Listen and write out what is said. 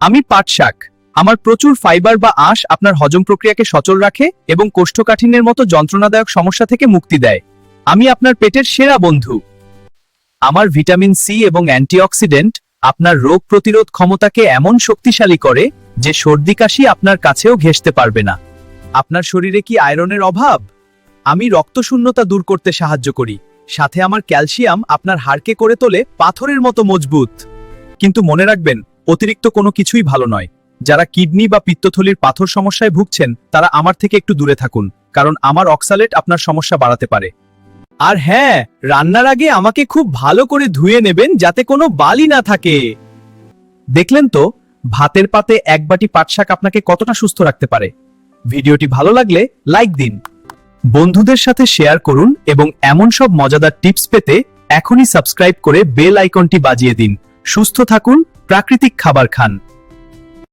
আমি পাট শাক। আমার প্রচুর ফাইবার বা আঁশ আপনার হজম প্রক্রিয়াকে সচল রাখে এবং কোষ্ঠকাঠিন্যের মতো যন্ত্রণাদায়ক সমস্যা থেকে মুক্তি দেয়। আমি আপনার পেটের সেরা বন্ধু। আমার ভিটামিন সি এবং অ্যান্টিঅক্সিডেন্ট আপনার রোগ প্রতিরোধ ক্ষমতাকে এমন শক্তিশালী করে যে সর্দি কাশি আপনার কাছেও ঘেঁষতে পারবে না। আপনার শরীরে কি আয়রনের অভাব? আমি রক্তশূন্যতা দূর করতে সাহায্য করি। সাথে আমার ক্যালসিয়াম আপনার হাড়কে করে তোলে পাথরের মতো মজবুত। কিন্তু মনে রাখবেন, অতিরিক্ত কোনো কিছুই ভালো নয়। যারা কিডনি বা পিত্তথলির পাথর সমস্যায় ভুগছেন তারা আমার থেকে একটু দূরে থাকুন, কারণ আমার অক্সালেট আপনার সমস্যা বাড়াতে পারে। আর হ্যাঁ, রান্নার আগে আমাকে খুব ভালো করে ধুয়ে নেবেন যাতে কোনো বালি না থাকে। দেখলেন তো, ভাতের পাতে এক বাটি পাট শাক আপনাকে কতটা সুস্থ রাখতে পারে। ভিডিওটি ভালো লাগলে লাইক দিন, বন্ধুদের সাথে শেয়ার করুন এবং এমন সব মজাদার টিপস পেতে এখনই সাবস্ক্রাইব করে বেল আইকনটি বাজিয়ে দিন। সুস্থ থাকুন, প্রাকৃতিক খাবার খান।